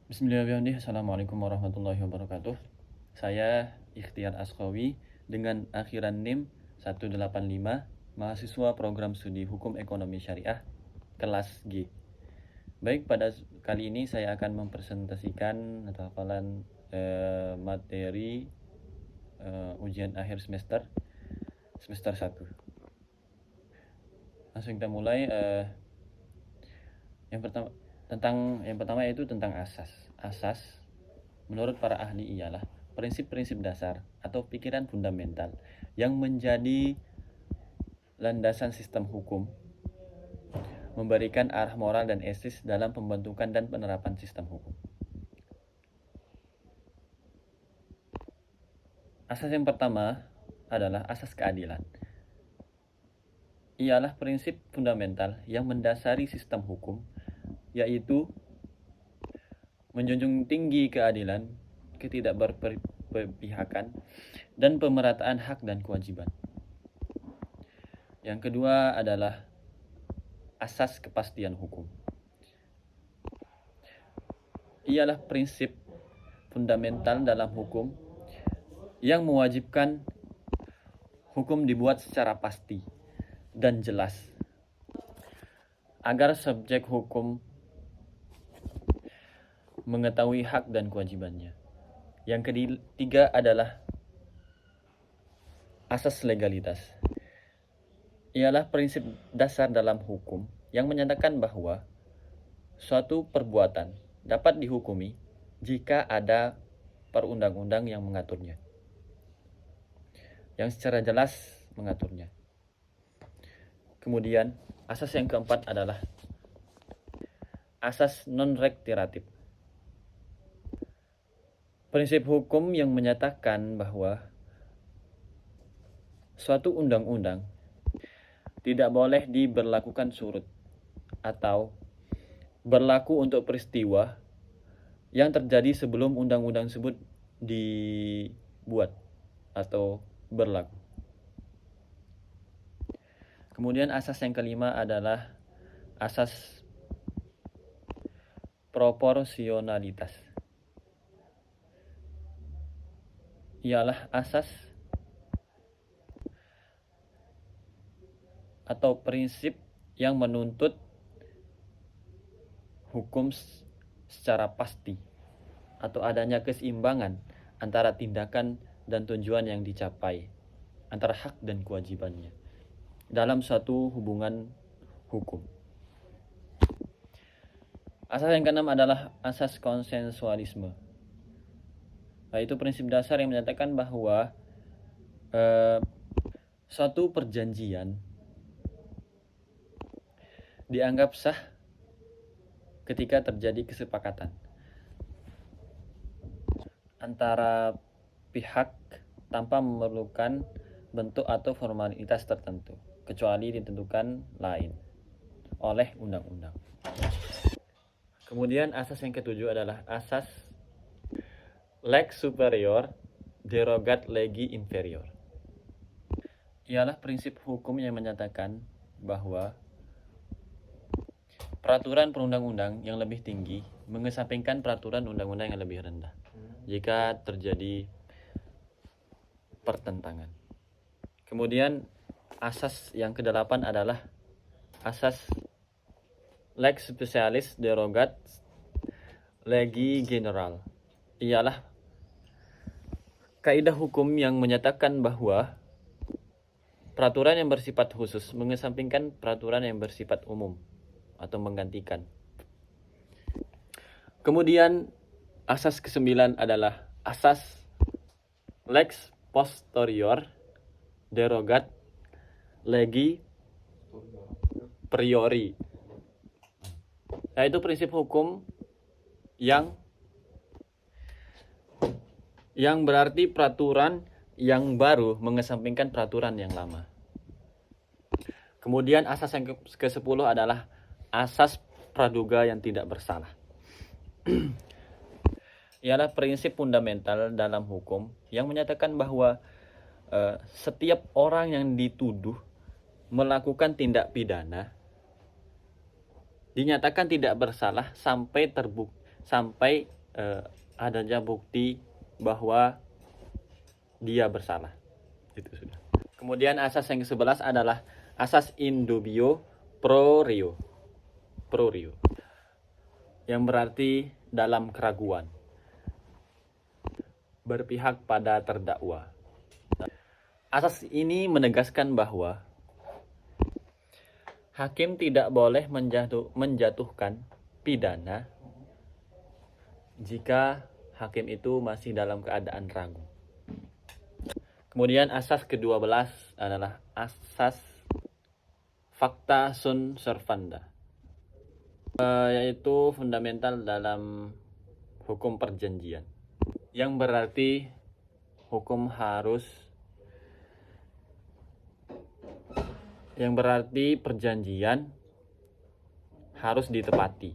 Bismillahirrahmanirrahim. Assalamualaikum warahmatullahi wabarakatuh. Saya Ikhtiar Askawi dengan akhiran NIM 185, mahasiswa program studi Hukum Ekonomi Syariah kelas G. Baik, pada kali ini saya akan mempresentasikan atau hafalan materi ujian akhir semester 1. Langsung kita mulai. Yang pertama yaitu tentang asas. Asas menurut para ahli ialah prinsip-prinsip dasar atau pikiran fundamental yang menjadi landasan sistem hukum, memberikan arah moral dan etis dalam pembentukan dan penerapan sistem hukum. Asas yang pertama adalah asas keadilan. Ialah prinsip fundamental yang mendasari sistem hukum, yaitu menjunjung tinggi keadilan, ketidakberpihakan, dan pemerataan hak dan kewajiban. Yang kedua adalah asas kepastian hukum. Ialah prinsip fundamental dalam hukum yang mewajibkan hukum dibuat secara pasti dan jelas agar subjek hukum mengetahui hak dan kewajibannya. Yang ketiga adalah asas legalitas. Ialah prinsip dasar dalam hukum yang menyatakan bahwa suatu perbuatan dapat dihukumi jika ada perundang-undang yang mengaturnya, yang secara jelas mengaturnya. Kemudian asas yang keempat adalah asas non-rektiratif. Prinsip hukum yang menyatakan bahwa suatu undang-undang tidak boleh diberlakukan surut atau berlaku untuk peristiwa yang terjadi sebelum undang-undang tersebut dibuat atau berlaku. Kemudian asas yang kelima adalah asas proporsionalitas. Ialah asas atau prinsip yang menuntut hukum secara pasti atau adanya keseimbangan antara tindakan dan tujuan yang dicapai, antara hak dan kewajibannya dalam suatu hubungan hukum. Asas yang keenam adalah asas konsensualisme, yaitu prinsip dasar yang menyatakan bahwa suatu perjanjian dianggap sah ketika terjadi kesepakatan antara pihak tanpa memerlukan bentuk atau formalitas tertentu, kecuali ditentukan lain oleh undang-undang. Kemudian asas yang ketujuh adalah asas lex superior derogat legi inferior. Ialah prinsip hukum yang menyatakan bahwa peraturan perundang-undang yang lebih tinggi mengesampingkan peraturan undang-undang yang lebih rendah jika terjadi pertentangan. Kemudian asas yang kedelapan adalah asas lex specialis derogat legi general. Ialah kaidah hukum yang menyatakan bahwa peraturan yang bersifat khusus mengesampingkan peraturan yang bersifat umum atau menggantikan. Kemudian asas ke-9 adalah asas lex posterior derogat legi priori, yaitu prinsip hukum yang berarti peraturan yang baru mengesampingkan peraturan yang lama. Kemudian asas yang ke-10 adalah asas praduga yang tidak bersalah. Ialah prinsip fundamental dalam hukum yang menyatakan bahwa setiap orang yang dituduh melakukan tindak pidana dinyatakan tidak bersalah sampai sampai adanya bukti bahwa dia bersalah. Itu sudah. Kemudian asas yang ke-11 adalah asas in dubio pro reo. Pro reo. Yang berarti dalam keraguan. Berpihak pada terdakwa. Asas ini menegaskan bahwa hakim tidak boleh menjatuhkan pidana jika hakim itu masih dalam keadaan ragu. Kemudian asas ke-12 adalah asas facta sunt servanda, yaitu fundamental dalam hukum perjanjian, yang berarti perjanjian harus ditepati.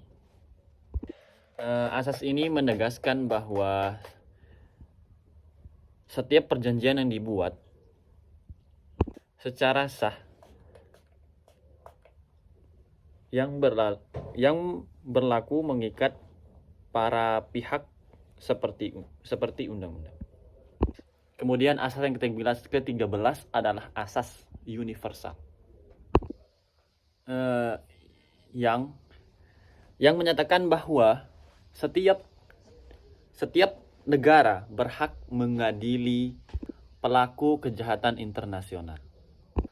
Asas ini menegaskan bahwa setiap perjanjian yang dibuat secara sah yang berlaku mengikat para pihak seperti undang-undang. Kemudian asas yang ke-13 adalah asas universal, yang menyatakan bahwa setiap negara berhak mengadili pelaku kejahatan internasional,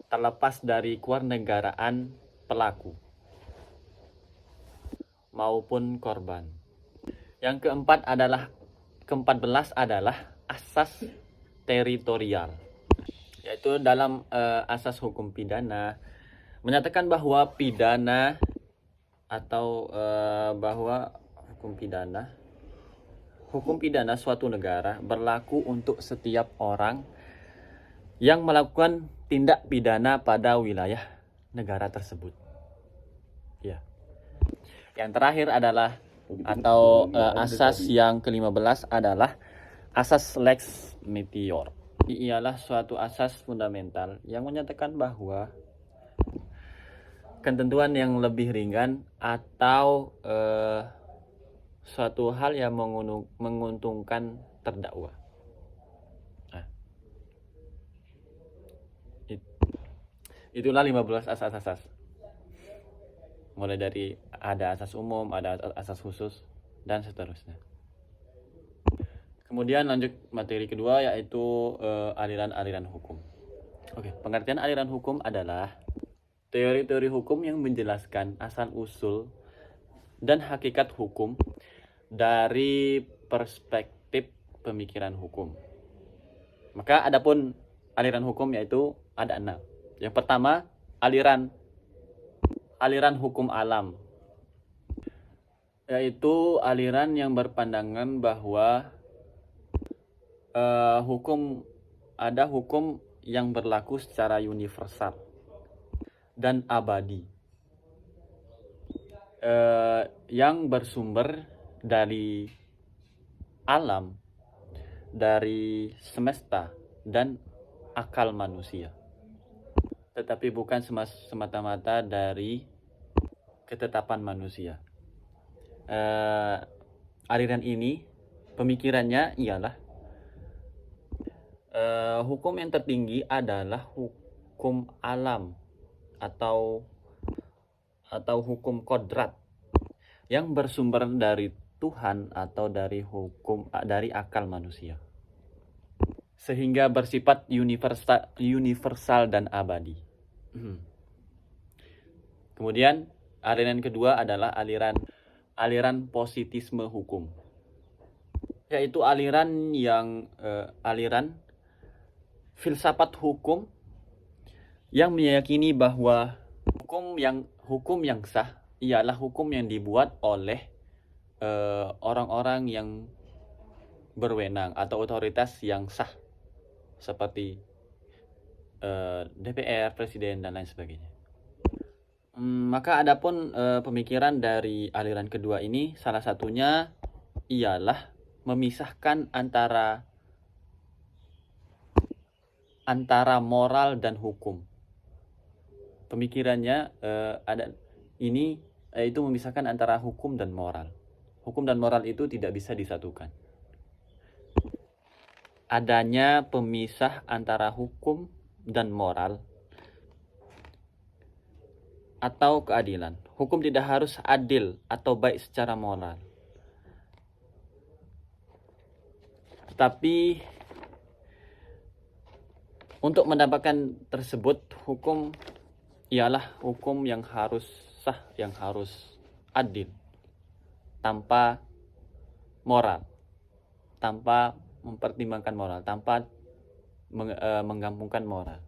terlepas dari kewarganegaraan pelaku maupun korban. Yang ke-14 adalah asas teritorial, yaitu dalam asas hukum pidana menyatakan bahwa pidana atau bahwa hukum pidana suatu negara berlaku untuk setiap orang yang melakukan tindak pidana pada wilayah negara tersebut. Ya. Yang terakhir adalah asas yang ke-15 adalah asas lex meteor. Ialah suatu asas fundamental yang menyatakan bahwa ketentuan yang lebih ringan atau suatu hal yang menguntungkan terdakwa. Itulah 15 asas. Mulai dari ada asas umum, ada asas khusus, dan seterusnya. Kemudian lanjut materi kedua, yaitu aliran-aliran hukum. Oke, pengertian aliran hukum adalah teori-teori hukum yang menjelaskan asal-usul dan hakikat hukum dari perspektif pemikiran hukum. Maka adapun aliran hukum yaitu ada 6. Yang pertama, aliran hukum alam, yaitu aliran yang berpandangan bahwa hukum yang berlaku secara universal dan abadi, yang bersumber dari alam, dari semesta dan akal manusia, tetapi bukan semata-mata dari ketetapan manusia. Aliran ini pemikirannya ialah hukum yang tertinggi adalah hukum alam atau hukum kodrat yang bersumber dari Tuhan atau dari akal manusia, sehingga bersifat universal dan abadi. Kemudian aliran kedua adalah aliran positisme hukum, yaitu aliran filsafat hukum yang meyakini bahwa hukum yang sah ialah hukum yang dibuat oleh orang-orang yang berwenang atau otoritas yang sah, seperti DPR, presiden, dan lain sebagainya. Maka adapun pemikiran dari aliran kedua ini, salah satunya ialah memisahkan antara moral dan hukum. Pemikirannya itu memisahkan antara hukum dan moral. hukum dan moral itu tidak bisa disatukan. Adanya pemisah antara hukum dan moral atau keadilan. Hukum tidak harus adil atau baik secara moral. Tetapi untuk mendapatkan tersebut, hukum ialah hukum yang harus sah, yang harus adil, tanpa moral, tanpa mempertimbangkan moral, tanpa menggabungkan moral.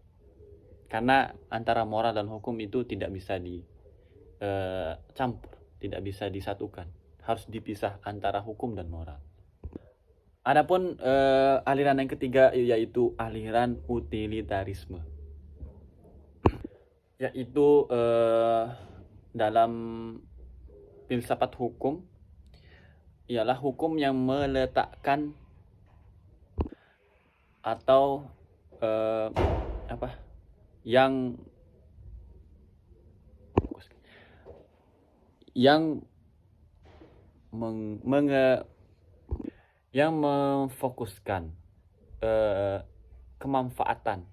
Karena antara moral dan hukum itu tidak bisa dicampur, tidak bisa disatukan. Harus dipisah antara hukum dan moral. Adapun aliran yang ketiga yaitu aliran utilitarisme. Yaitu dalam filsafat hukum ialah hukum yang meletakkan atau yang memfokuskan kemanfaatan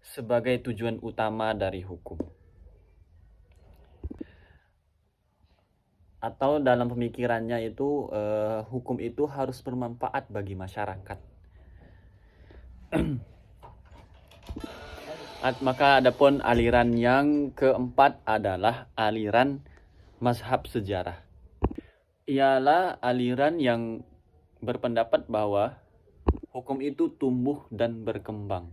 sebagai tujuan utama dari hukum. Atau dalam pemikirannya itu hukum itu harus bermanfaat bagi masyarakat. Maka adapun aliran yang keempat adalah aliran mazhab sejarah. Ialah aliran yang berpendapat bahwa hukum itu tumbuh dan berkembang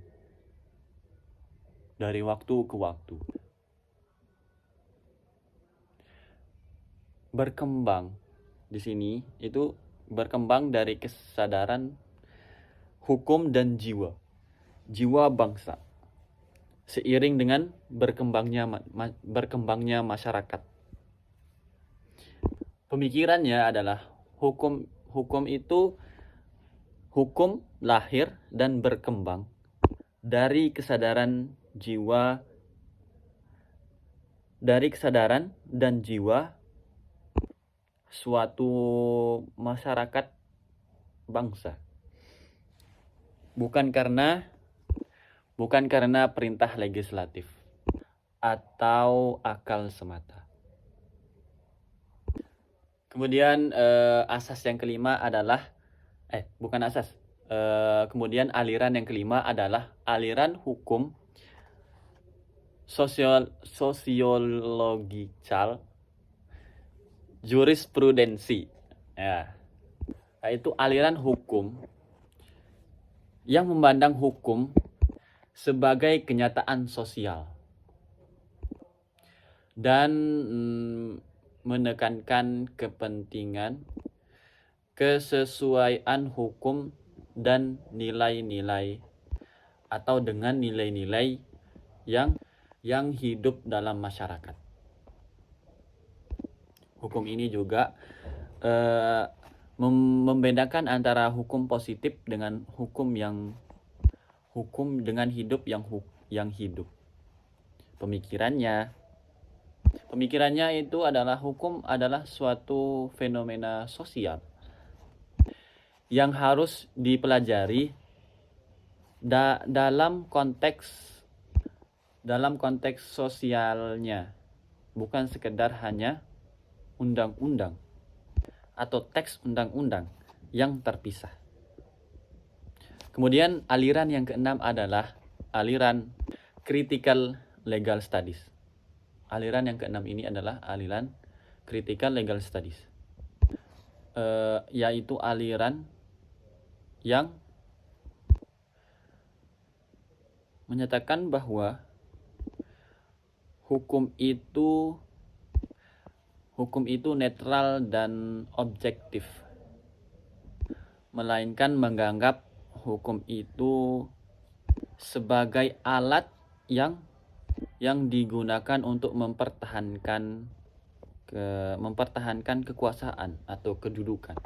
dari waktu ke waktu. Berkembang di sini itu berkembang dari kesadaran hukum dan jiwa bangsa seiring dengan berkembangnya masyarakat. Pemikirannya adalah hukum itu lahir dan berkembang dari kesadaran dan jiwa suatu masyarakat bangsa. Bukan karena perintah legislatif atau akal semata. Kemudian asas yang kelima adalah kemudian aliran yang kelima adalah aliran hukum sosiologikal jurisprudensi. Ya, yaitu aliran hukum yang memandang hukum sebagai kenyataan sosial dan menekankan kepentingan kesesuaian hukum dan nilai-nilai atau dengan nilai-nilai yang hidup dalam masyarakat. Hukum ini juga membedakan antara hukum positif dengan hukum dengan hidup yang hidup. Pemikirannya itu adalah hukum adalah suatu fenomena sosial yang harus dipelajari dalam konteks sosialnya, bukan sekedar hanya undang-undang atau teks undang-undang yang terpisah. Kemudian aliran yang keenam adalah aliran critical legal studies. Aliran yang keenam ini adalah aliran critical legal studies, yaitu aliran yang menyatakan bahwa hukum itu netral dan objektif, melainkan menganggap hukum itu sebagai alat yang digunakan untuk mempertahankan kekuasaan atau kedudukan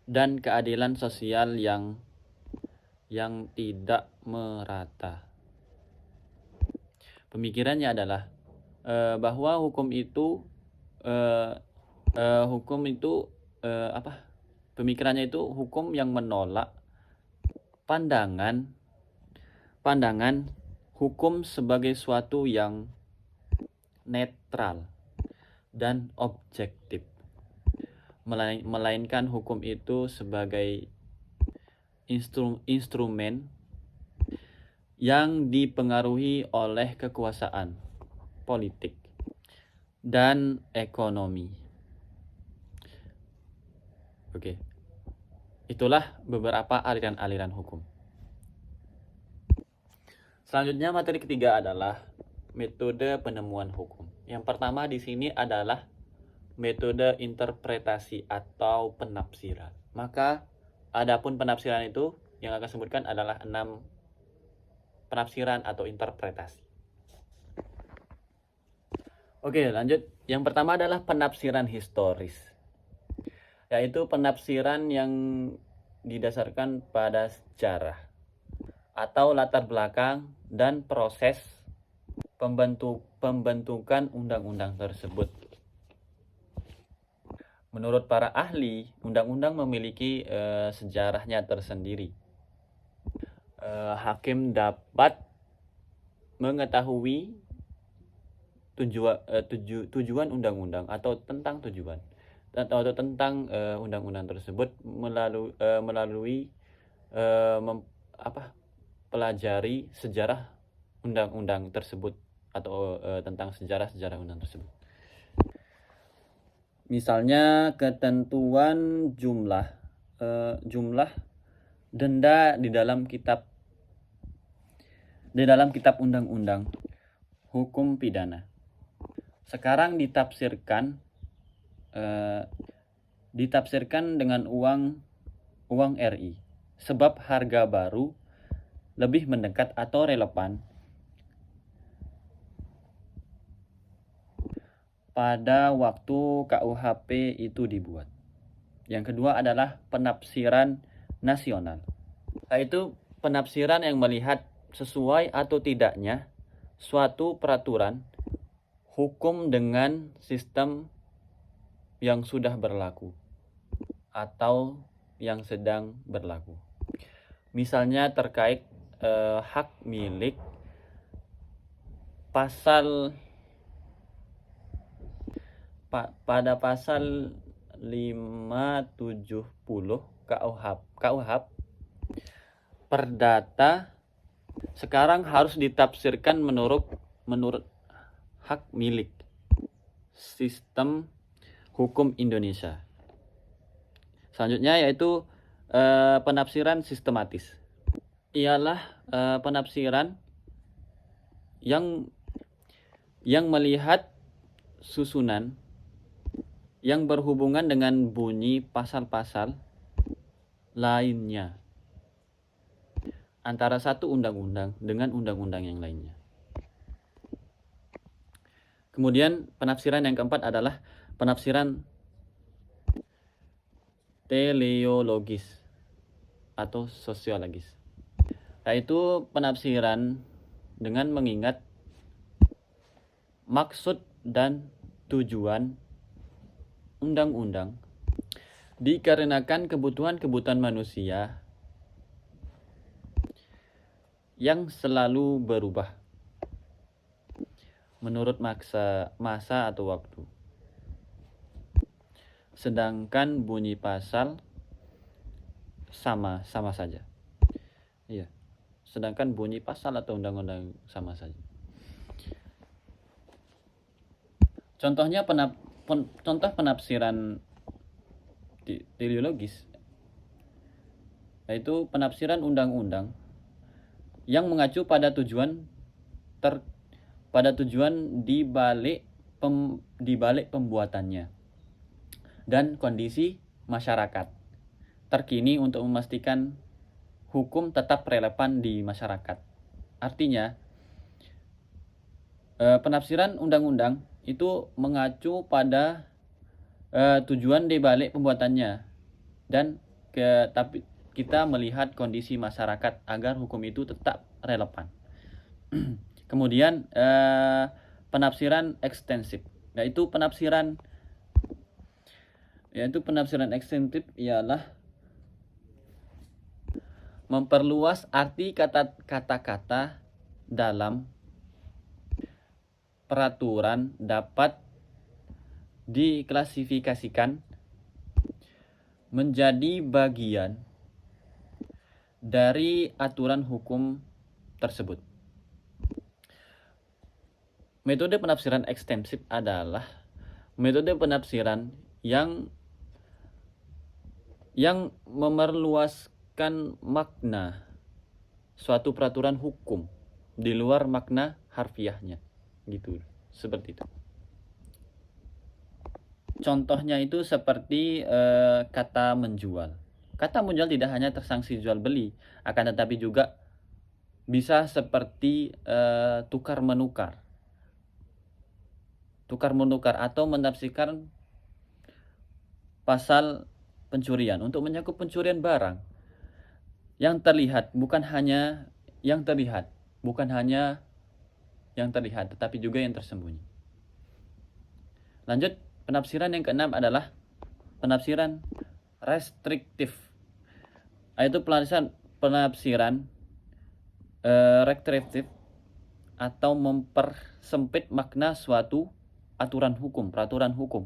dan keadilan sosial yang tidak merata. Pemikirannya adalah bahwa hukum itu hukum itu pemikirannya itu hukum yang menolak pandangan hukum sebagai suatu yang netral dan objektif, melainkan hukum itu sebagai instrumen yang dipengaruhi oleh kekuasaan politik dan ekonomi. Oke, itulah beberapa aliran-aliran hukum. Selanjutnya materi ketiga adalah metode penemuan hukum. Yang pertama di sini adalah metode interpretasi atau penafsiran. Maka adapun penafsiran itu yang akan sebutkan adalah 6 penafsiran atau interpretasi. Oke, lanjut. Yang pertama adalah penafsiran historis, yaitu penafsiran yang didasarkan pada sejarah atau latar belakang dan proses pembentukan undang-undang tersebut. Menurut para ahli, undang-undang memiliki sejarahnya tersendiri. Hakim dapat mengetahui tujuan undang-undang atau tentang tujuan atau tentang undang-undang tersebut melalui pelajari sejarah undang-undang tersebut atau tentang sejarah undang tersebut. Misalnya ketentuan jumlah denda di dalam kitab undang-undang hukum pidana. Sekarang ditafsirkan dengan uang RI, sebab harga baru lebih mendekat atau relevan pada waktu KUHP itu dibuat. Yang kedua adalah penafsiran nasional, yaitu penafsiran yang melihat sesuai atau tidaknya suatu peraturan hukum dengan sistem yang sudah berlaku atau yang sedang berlaku. Misalnya terkait hak milik, pada pasal 570 KUHP Perdata sekarang harus ditafsirkan menurut hak milik sistem hukum Indonesia. Selanjutnya yaitu penafsiran sistematis. Ialah penafsiran yang melihat susunan yang berhubungan dengan bunyi pasal-pasal lainnya antara satu undang-undang dengan undang-undang yang lainnya. Kemudian penafsiran yang keempat adalah penafsiran teleologis atau sosiologis, yaitu penafsiran dengan mengingat maksud dan tujuan undang-undang dikarenakan kebutuhan manusia yang selalu berubah menurut masa atau waktu. Sedangkan bunyi pasal sama saja. Iya. Sedangkan bunyi pasal atau undang-undang sama saja. Contohnya contoh penafsiran teleologis, yaitu penafsiran undang-undang yang mengacu pada tujuan di balik pembuatannya dan kondisi masyarakat terkini untuk memastikan hukum tetap relevan di masyarakat. Artinya, penafsiran undang-undang itu mengacu pada tujuan di balik pembuatannya dan tapi kita melihat kondisi masyarakat agar hukum itu tetap relevan. Kemudian penafsiran ekstensif, yaitu penafsiran Yaitu penafsiran ekstensif ialah memperluas arti kata-kata dalam peraturan dapat diklasifikasikan menjadi bagian dari aturan hukum tersebut. Metode penafsiran ekstensif adalah metode penafsiran yang memerluaskan makna suatu peraturan hukum di luar makna harfiahnya, gitu, seperti itu. Contohnya itu seperti kata menjual. Kata menjual tidak hanya tersanksi jual beli, akan tetapi juga bisa seperti tukar menukar atau menafsirkan pasal pencurian untuk mencakup pencurian barang yang terlihat, bukan hanya yang terlihat, tetapi juga yang tersembunyi. Lanjut, penafsiran yang keenam adalah penafsiran restriktif, yaitu penafsiran restriktif atau mempersempit makna suatu aturan hukum, peraturan hukum.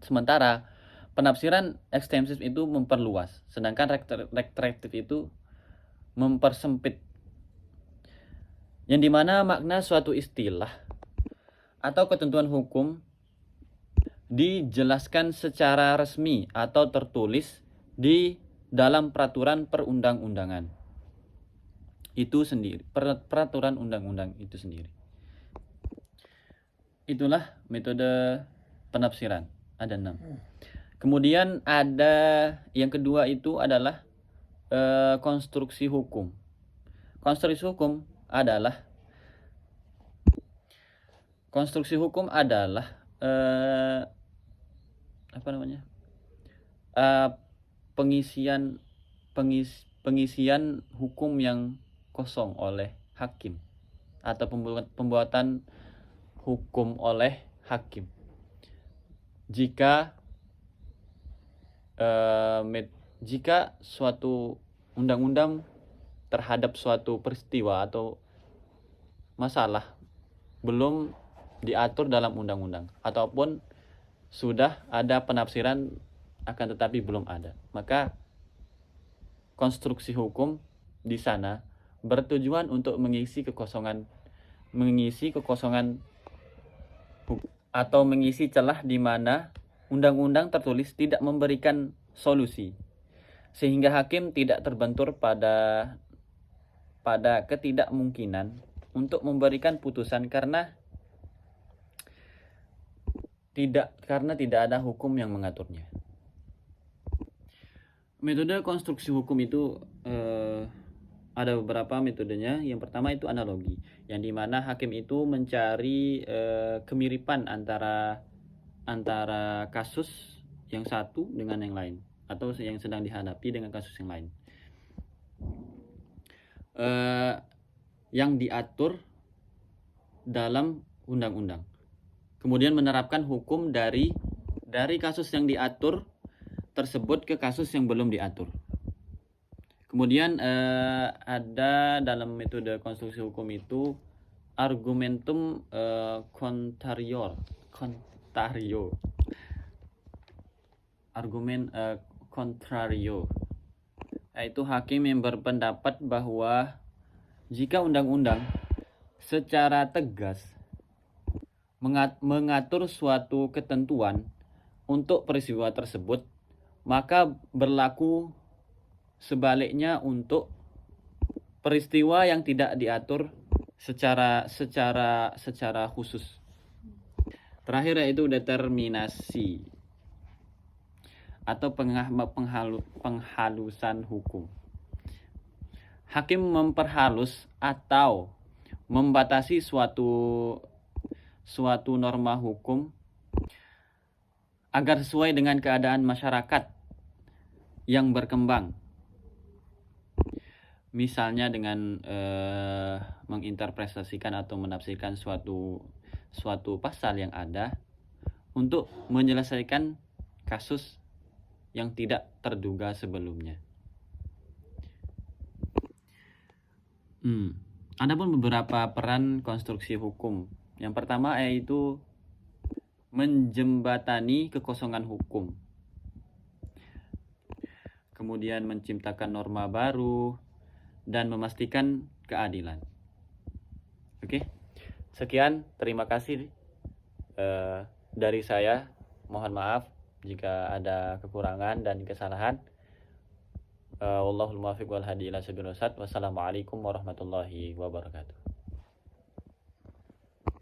Sementara penafsiran ekstensif itu memperluas, sedangkan restriktif itu mempersempit, yang dimana makna suatu istilah atau ketentuan hukum dijelaskan secara resmi atau tertulis di dalam peraturan perundang-undangan itu sendiri, peraturan undang-undang itu sendiri. Itulah metode penafsiran, ada 6. Kemudian ada yang kedua itu adalah konstruksi hukum. Konstruksi hukum adalah pengisian hukum yang kosong oleh hakim atau pembuatan hukum oleh hakim. Jika suatu undang-undang terhadap suatu peristiwa atau masalah belum diatur dalam undang-undang, ataupun sudah ada penafsiran akan tetapi belum ada, maka konstruksi hukum di sana bertujuan untuk mengisi kekosongan atau mengisi celah di mana undang-undang tertulis tidak memberikan solusi, sehingga hakim tidak terbentur pada ketidakmungkinan untuk memberikan putusan karena tidak ada hukum yang mengaturnya. Metode konstruksi hukum itu ada beberapa metodenya. Yang pertama itu analogi, yang dimana hakim itu mencari kemiripan antara kasus yang satu dengan yang lain, atau yang sedang dihadapi dengan kasus yang lain, yang diatur dalam undang-undang. Kemudian menerapkan hukum dari kasus yang diatur tersebut ke kasus yang belum diatur. Kemudian ada dalam metode konstruksi hukum itu argumentum contrario. Argumen contrario, yaitu hakim yang berpendapat bahwa jika undang-undang secara tegas mengatur suatu ketentuan untuk peristiwa tersebut, maka berlaku sebaliknya untuk peristiwa yang tidak diatur secara khusus. Terakhir yaitu determinasi atau penghalusan hukum. Hakim memperhalus atau membatasi suatu norma hukum agar sesuai dengan keadaan masyarakat yang berkembang. Misalnya dengan menginterpretasikan atau menafsirkan suatu pasal yang ada untuk menyelesaikan kasus yang tidak terduga sebelumnya. Adapun beberapa peran konstruksi hukum. Yang pertama yaitu menjembatani kekosongan hukum. Kemudian menciptakan norma baru dan memastikan keadilan. Oke. Sekian, terima kasih dari saya. Mohon maaf jika ada kekurangan dan kesalahan. Wallahul muwaffiq wal hadi ila sabilir rasyad. Wassalamualaikum warahmatullahi wabarakatuh.